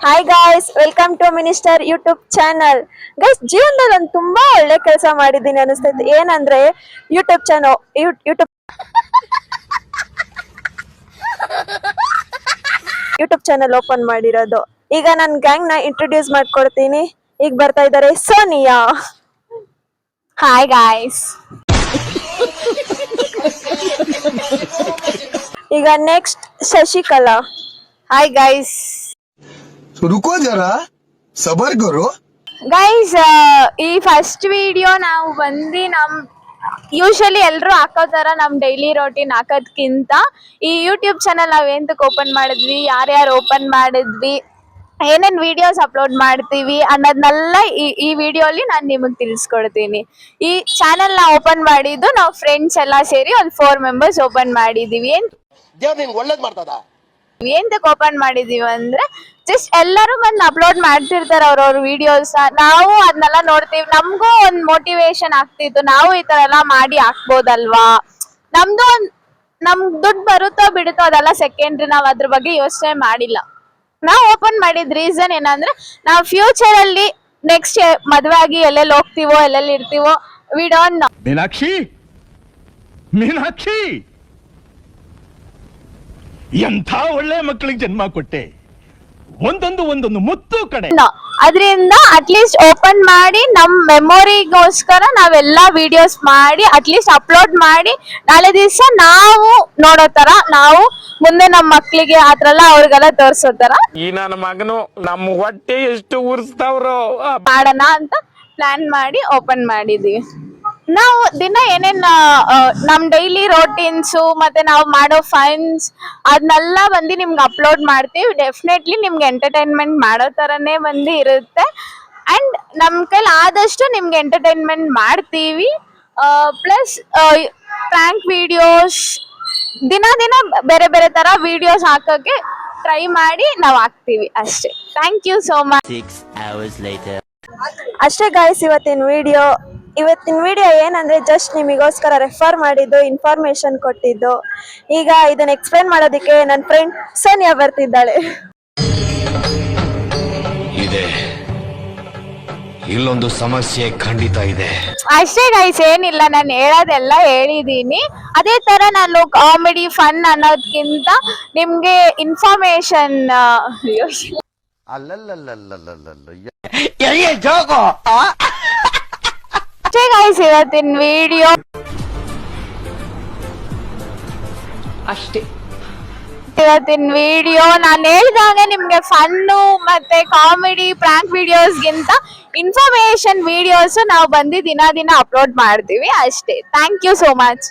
Hi guys, welcome to minister YouTube channel. Guys, ಜೀವನದಲ್ಲಿ ನಾನು ತುಂಬಾ ಒಳ್ಳೆ ಕೆಲಸ ಮಾಡಿದ್ದೀನಿ ಅನಿಸ್ತೈತೆ. ಏನಂದ್ರೆ ಯೂಟ್ಯೂಬ್ ಚಾನಲ್ ಓಪನ್ ಮಾಡಿರೋದು. ಈಗ ನನ್ನ ಗ್ಯಾಂಗ್ ನ ಇಂಟ್ರೊಡ್ಯೂಸ್ ಮಾಡ್ಕೊಡ್ತೀನಿ. ಈಗ ಬರ್ತಾ ಇದ್ದಾರೆ ಸೋನಿಯಾ. Hi guys. ಈಗ ನೆಕ್ಸ್ಟ್ ಶಶಿಕಲಾ. Hi guys. रुको जरा सबर करो ಗೈಸ್, ಈ ಫಸ್ಟ್ ವಿಡಿಯೋ ನಾವು ಬಂದು ಯೂಶಲಿ ಎಲ್ಲರೂ ಹಾಕೋ ತರ ನಮ್ ಡೈಲಿ ರೋಟೀನ್ ಹಾಕೋದ್ಕಿಂತ ಈ ಯೂಟ್ಯೂಬ್ ಚಾನಲ್ ನಾವ್ ಎಂತಕ್ಕೆ ಓಪನ್ ಮಾಡಿದ್ವಿ, ಯಾರ್ಯಾರು ಓಪನ್ ಮಾಡಿದ್ವಿ, ಏನೇನ್ ವಿಡಿಯೋಸ್ ಅಪ್ಲೋಡ್ ಮಾಡ್ತೀವಿ ಅನ್ನೋದನ್ನೆಲ್ಲ ಈ ವಿಡಿಯೋಲಿ ನಾನು ನಿಮಗೆ ತಿಳಿಸ್ಕೊಡ್ತೀನಿ. ಈ ಚಾನಲ್ ನ ಓಪನ್ ಮಾಡಿದ್ದು ನಾವು ಫ್ರೆಂಡ್ಸ್ ಎಲ್ಲ ಸೇರಿ ಒಂದು 4 ಮೆಂಬರ್ಸ್ ಓಪನ್ ಮಾಡಿದೀವಿ. ಎಂತಕ್ಕೆ ಓಪನ್ ಮಾಡಿದೀವಿ ಅಂದ್ರೆ ಜಸ್ಟ್ ಎಲ್ಲರೂ ಬಂದು ಅಪ್ಲೋಡ್ ಮಾಡ್ತಿರ್ತಾರೆ ಅವ್ರವ್ರ ವಿಡಿಯೋಸ್. ನಾವು ಅದನ್ನೆಲ್ಲ ನೋಡ್ತೀವಿ, ನಮಗೂ ಒಂದು ಮೋಟಿವೇಶನ್ ಆಗ್ತಿತ್ತು, ನಾವು ಈ ತರ ಎಲ್ಲ ಮಾಡಿ ಹಾಕ್ಬೋದಲ್ವಾ. ನಮ್ಗ್ ದುಡ್ಡು ಬರುತ್ತೋ ಬಿಡುತ್ತೋ ಅದೆಲ್ಲ ಸೆಕೆಂಡ್ರಿ, ನಾವ್ ಅದ್ರ ಬಗ್ಗೆ ಯೋಚನೆ ಮಾಡಿಲ್ಲ. ನಾವು ಓಪನ್ ಮಾಡಿದ ರೀಸನ್ ಏನಂದ್ರೆ ನಾವು ಫ್ಯೂಚರ್ ಅಲ್ಲಿ ನೆಕ್ಸ್ಟ್ ಮದ್ವೆ ಆಗಿ ಎಲ್ಲೆಲ್ಲಿ ಹೋಗ್ತೀವೋ ಎಲ್ಲೆಲ್ಲಿ ಇರ್ತೀವೋ ವಿ ಡೋಂಟ್ ನೋ. ಮೀನಾಕ್ಷಿ ಎಂಥ ಒಳ್ಳೆ ಮಕ್ಕಳಿಗೆ ಜನ್ಮ ಕೊಟ್ಟೆ, ಒಂದೊಂದು ಮುತ್ತು ಕಡೆ. ಅದರಿಂದ ಅಟ್ಲೀಸ್ಟ್ ಓಪನ್ ಮಾಡಿ ನಮ್ ಮೆಮೊರಿಗೋಸ್ಕರ ನಾವೆಲ್ಲಾ ವಿಡಿಯೋಸ್ ಮಾಡಿ ಅಟ್ಲೀಸ್ಟ್ ಅಪ್ಲೋಡ್ ಮಾಡಿ ನಾಳೆ ದಿವಸ ನಾವು ನೋಡೋ ತರ, ನಾವು ಮುಂದೆ ನಮ್ಮ ಮಕ್ಳಿಗೆ ಆತರ ಅವ್ರಿಗೆಲ್ಲ ತೋರ್ಸೋ ತರ ಈ ನನ್ನ ಮಗನು ನಮ್ಮ ಹೊಟ್ಟೆ ಎಷ್ಟು ಉರ್ಸ್ತಾವ್ರೋ ಮಾಡೋಣ ಅಂತ ಪ್ಲಾನ್ ಮಾಡಿ ಓಪನ್ ಮಾಡಿದೀವಿ. ನಾವು ದಿನ ಏನೇನ್ ನಮ್ ಡೈಲಿ ರೋಟೀನ್ಸು ಮತ್ತೆ ನಾವು ಮಾಡೋ ಫನ್ಸ್ ಅದನ್ನೆಲ್ಲ ಬಂದು ನಿಮ್ಗೆ ಅಪ್ಲೋಡ್ ಮಾಡ್ತೀವಿ. ಡೆಫಿನೆಟ್ಲಿ ನಿಮ್ಗೆ ಎಂಟರ್ಟೈನ್ಮೆಂಟ್ ಮಾಡೋ ತರನೇ ಬಂದು ಇರುತ್ತೆ. ಅಂಡ್ ನಮ್ ಕೈಲಿ ಆದಷ್ಟು ನಿಮ್ಗೆ ಎಂಟರ್ಟೈನ್ಮೆಂಟ್ ಮಾಡ್ತೀವಿ. ಪ್ಲಸ್ ಪ್ರ್ಯಾಂಕ್ ವಿಡಿಯೋಸ್, ದಿನ ಬೇರೆ ಬೇರೆ ತರ ವಿಡಿಯೋಸ್ ಹಾಕೋಕೆ ಟ್ರೈ ಮಾಡಿ ನಾವು ಹಾಕ್ತೀವಿ ಅಷ್ಟೇ. Thank you so much. 6 hours later. ಅಷ್ಟೇ ಗಾಯ್ಸ್, ಇವತ್ತಿನ ವಿಡಿಯೋ ಏನಂದ್ರೆ ಜಸ್ಟ್ ನಿಮಗೋಸ್ಕರ ರೆಫರ್ ಮಾಡಿದ್ದು, ಇನ್ಫಾರ್ಮೇಶನ್ ಕೊಟ್ಟಿದ್ದು. ಈಗ ಇದನ್ನ ಎಕ್ಸ್ಪ್ಲೇನ್ ಮಾಡೋದಕ್ಕೆ ನನ್ನ ಫ್ರೆಂಡ್ ಸೋನಿಯಾ ಬರ್ತಿದ್ದಾಳೆ. ಇದೆ ಇಲ್ಲೊಂದು ಸಮಸ್ಯೆ ಖಂಡಿತ ಇದೆ. ಅಷ್ಟೇ ಗೈಸ್, ಏನಿಲ್ಲ, ನಾನು ಹೇಳೋದೆಲ್ಲ ಹೇಳಿದೀನಿ. ಅದೇ ತರ ನಾನು ಕಾಮಿಡಿ ಫನ್ ಅನ್ನೋದ್ಕಿಂತ ನಿಮ್ಗೆ ಇನ್ಫಾರ್ಮೇಶನ್ ಅಷ್ಟೇ ಗೈಸ್ ಇವತ್ತಿನ ವಿಡಿಯೋ ಅಷ್ಟೇ. ಇವತ್ತಿನ ವಿಡಿಯೋ ನಾನು ಹೇಳಿದಾಗ ನಿಮ್ಗೆ ಫನ್ನು ಮತ್ತೆ ಕಾಮಿಡಿ ಪ್ರ್ಯಾಂಕ್ ವಿಡಿಯೋಸ್ಗಿಂತ ಇನ್ಫಾರ್ಮೇಶನ್ ವಿಡಿಯೋಸ್ ನಾವು ಬಂದು ದಿನ ಅಪ್ಲೋಡ್ ಮಾಡ್ತೀವಿ ಅಷ್ಟೇ. Thank you so much.